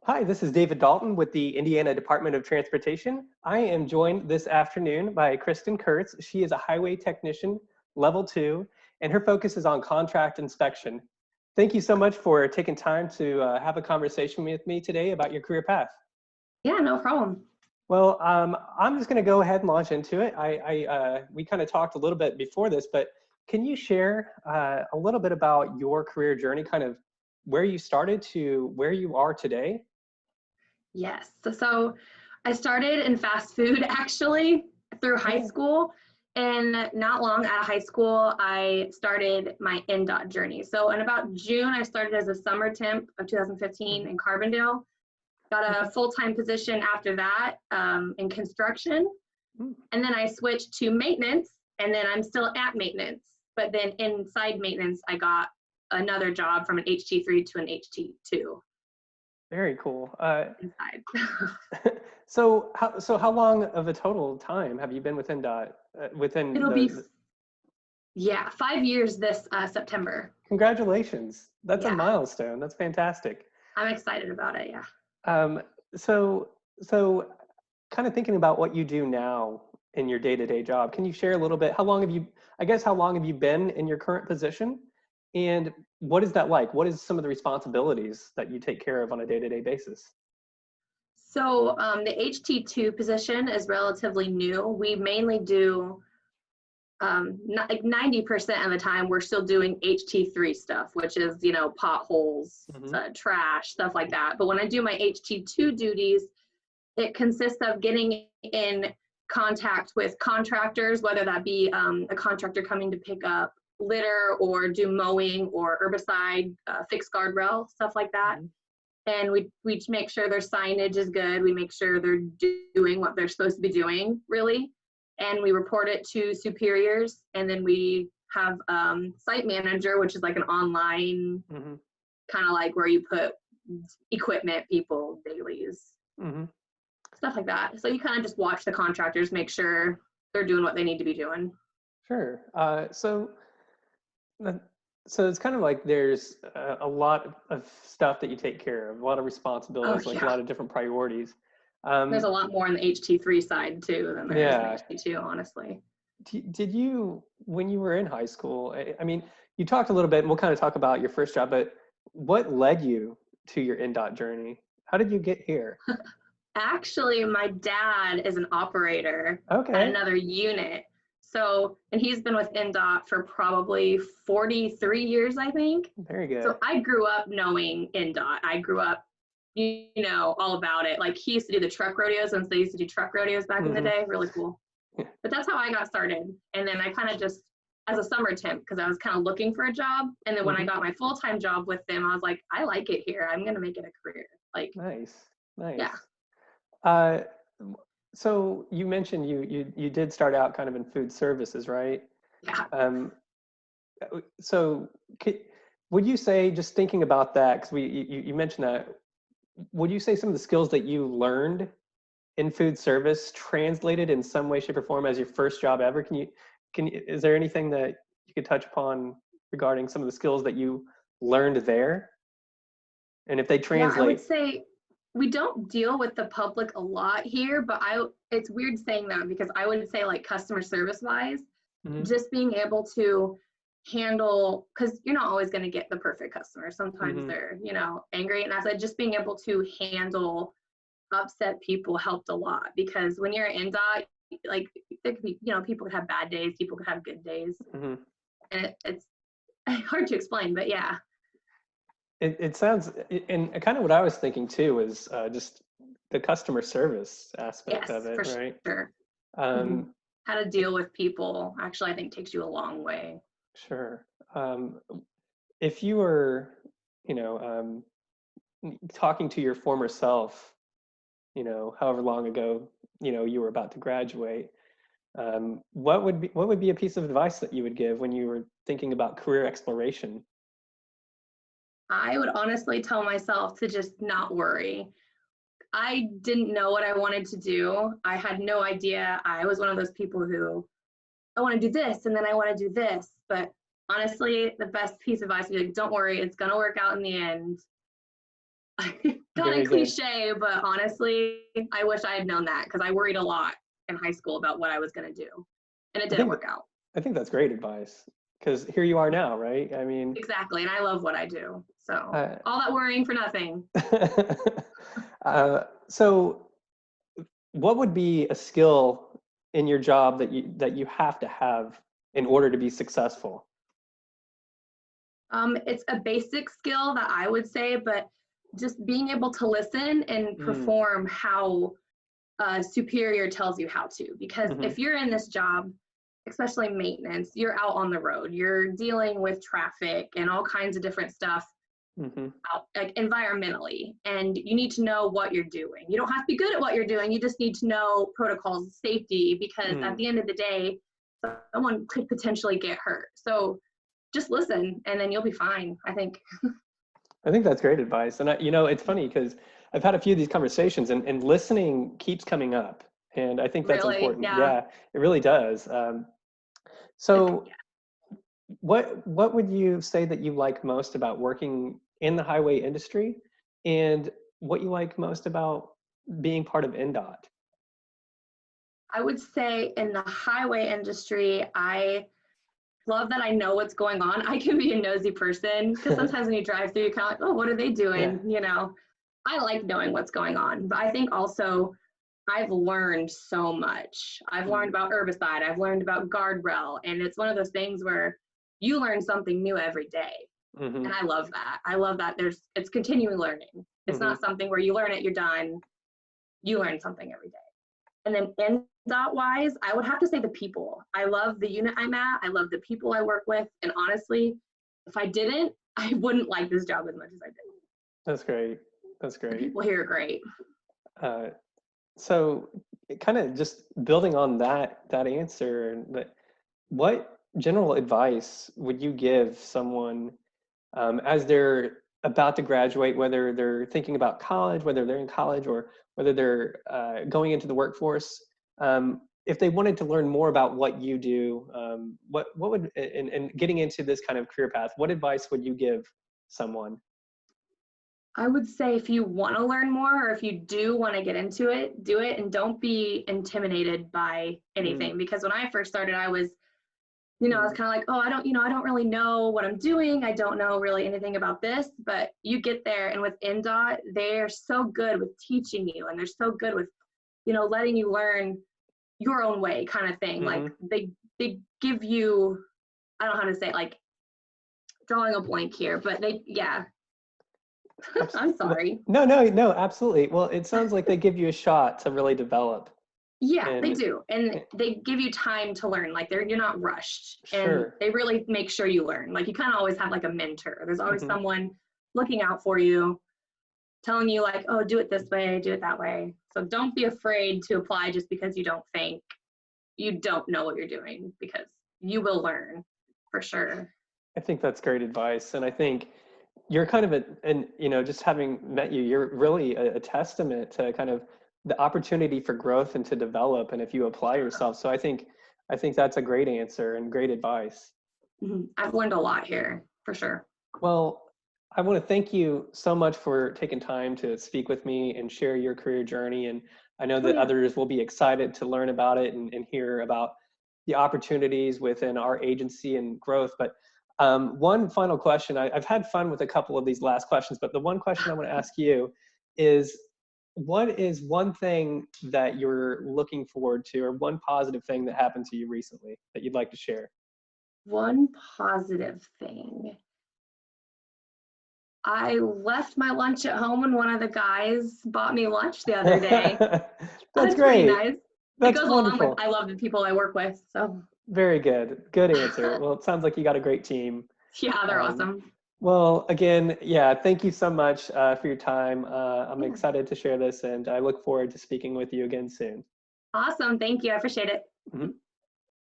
Hi, this is David Dalton with the Indiana Department of Transportation. I am joined this afternoon by Kristen Kirts. She is a highway technician, level 2, and her focus is on contract inspection. Thank you so much for taking time to have a conversation with me today about your career path. Yeah, no problem. Well, I'm just going to go ahead and launch into it. We kind of talked a little bit before this, but can you share a little bit about your career journey, kind of where you started to where you are today? Yes. So I started in fast food actually through high Okay. school. And not long out of high school, I started my INDOT journey. So in about June, I started as a summer temp of 2015 Mhm. in Carbondale. Got Okay. a full-time position after that in construction. Mm. And then I switched to maintenance, and then I'm still at maintenance. But then inside maintenance, I got another job from an HT3 to an HT2 Very cool. inside. So how long of a total time have you been within dot within It'll be, the yeah, 5 years this September. congratulations. That's a Yeah, milestone. That's fantastic. I'm excited about it. Yeah. Um, so so kind of thinking about what you do now in your day-to-day job, can you share a little bit? How long have you been in your current position? And what is that like? What is some of the responsibilities that you take care of on a day-to-day basis? So the HT2 position is relatively new. We mainly do not, like 90% of the time we're still doing HT3 stuff, which is, potholes, Hmm. trash, stuff like that. But when I do my HT2 duties, it consists of getting in contact with contractors, whether that be a contractor coming to pick up litter or do mowing or herbicide, fix guardrail, stuff like that. Hmm. And we make sure their signage is good. We make sure they're doing what they're supposed to be doing, really. And we report it to superiors. And then we have site manager, which is like an online Hmm. kind of like where you put equipment, people, dailies, Hmm. stuff like that. So you kind of just watch the contractors, make sure they're doing what they need to be doing. Sure. Uh, so it's kind of like there's a lot of stuff that you take care of, a lot of Oh responsibilities, like a yeah, lot of different priorities. there's a Um, lot more on the HT3 side too than there is in yeah. HT2, honestly. Did you, when you were in high school, I mean, you talked a little bit, and we'll kind of talk about your first job, but what led you to your INDOT journey? How did you get here? Actually, my dad is an operator at Okay. another unit. So, and he's been with INDOT for probably 43 years, I think. Very good. So I grew up knowing INDOT. I grew up, all about it. Like he used to do the truck rodeos since they used to do truck rodeos back in the Hmm. day. Really cool. But that's how I got started. And then I kind of just, as a summer temp, because I was kind of looking for a job. And then when I Hmm. got my full-time job with them, I was like, I like it here. I'm going to make it a career. Like, Nice. yeah, Nice. Uh, so you mentioned you did start out kind of in food services, right? yeah. Um, so would you say, just thinking about that, because you mentioned that, would you say some of the skills that you learned in food service translated in some way, shape, or form as your first job ever? Is there anything that you could touch upon regarding some of the skills that you learned there? And if they Yeah, I would translate. say we don't deal with the public a lot here, but it's weird saying that because I would say like customer service wise, Hmm. just being able to handle, because you're not always going to get the perfect customer. Sometimes Hmm. they're, angry. And I said just being able to handle upset people helped a lot because when you're in dot, like there could be, people could have bad days, people could have good days. Hmm. And it's hard to explain, but yeah. It sounds, and kind of what I was thinking too is just the customer service aspect of Yes, it, for right? sure. Hmm. Um, How to deal with people actually, I think, takes you a long way. sure. If you were, you know, talking to your former self, however long ago, you were about to graduate, what would be a piece of advice that you would give when you were thinking about career exploration? I would honestly tell myself to just not worry. I didn't know what I wanted to do. I had no idea. I was one of those people who, I want to do this and then I want to do this. But honestly, the best piece of advice would be like, don't worry, it's going to work out in the end. Kind Very of good. cliche, but honestly, I wish I had known that because I worried a lot in high school about what I was going to do, and it I didn't think work out. I think that's great advice because here you are now, right? I mean, Exactly, and I love what I do. So uh, all that worrying for nothing. so what would be a skill in your job that you have to have in order to be successful? It's a basic skill that I would say, but just being able to listen and Mm, perform how superior tells you how to. Because mhm, if you're in this job, especially maintenance, you're out on the road, you're dealing with traffic and all kinds of different stuff mhm, out, like environmentally, and you need to know what you're doing. You don't have to be good at what you're doing, you just need to know protocols, safety, because at mm. the end of the day, someone could potentially get hurt. So just listen and then you'll be fine, I think. I think that's great advice. And it's funny because I've had a few of these conversations and listening keeps coming up. And I think that's Really, important. yeah. Yeah, it really does. So Yeah. what would you say that you like most about working in the highway industry and what you like most about being part of INDOT? I would say in the highway industry, I love that I know what's going on. I can be a nosy person because sometimes when you drive through, you're kind of like, oh, what are they Yeah. doing? I like knowing what's going on. But I think also I've learned so much. I've learned Mm, about herbicide, I've learned about guardrail, and it's one of those things where you learn something new every day. mhm, And I love that. I love that it's continuing learning. It's mhm, not something where you learn it, you're done. You learn something every day. And then NDOT wise, I would have to say the people. I love the unit I'm at. I love the people I work with. And honestly, if I didn't, I wouldn't like this job as much as I do. that's great. That's The great. people here are great. Uh, so kind of just building on that answer, what general advice would you give someone as they're about to graduate, whether they're thinking about college, whether they're in college, or whether they're going into the workforce? If they wanted to learn more about what you do, what would and getting into this kind of career path, what advice would you give someone? I would say if you want to learn more or if you do want to get into it, do it and don't be intimidated by Mm, anything. Because when I first started, I was mm, kind of like, oh, I don't really know what I'm doing. I don't know really anything about this. But you get there, and with INDOT, they're so good with teaching you, and they're so good with, letting you learn your own way, kind of thing. Like mhm. they give you, I don't know how to say it, like drawing a blank here, but yeah. I'm sorry. No, no, no, absolutely. Well, it sounds like they give you a shot to really develop. Yeah, they And do. And eh, they give you time to learn. Like you're not rushed. And sure. they really make sure you learn. Like you kind of always have like a mentor. There's always Hmm. someone looking out for you, telling you like, oh, do it this way, do it that way. So don't be afraid to apply just because you don't think you don't know what you're doing, because you will learn for sure. I think that's great advice. And I think you're kind of and just having met you, you're really a testament to kind of the opportunity for growth and to develop. And if you apply yourself, so I think that's a great answer and great advice. I've learned a lot here for sure. Well, I want to thank you so much for taking time to speak with me and share your career journey. And I know Oh that yeah. others will be excited to learn about it and hear about the opportunities within our agency and growth. But one final question, I've had fun with a couple of these last questions, but the one question I want to ask you is, what is one thing that you're looking forward to, or one positive thing that happened to you recently that you'd like to share? One positive thing. I left my lunch at home and one of the guys bought me lunch the other day. That's That's pretty great. nice. It That's goes along with wonderful. I love the people I work with. So Very good. Good answer. Well, it sounds like you got a great team. yeah, they're Um, awesome. well, again, yeah, thank you so much for your time. I'm Yeah. excited to share this, and I look forward to speaking with you again soon. Awesome. Thank you. I appreciate it. Mhm.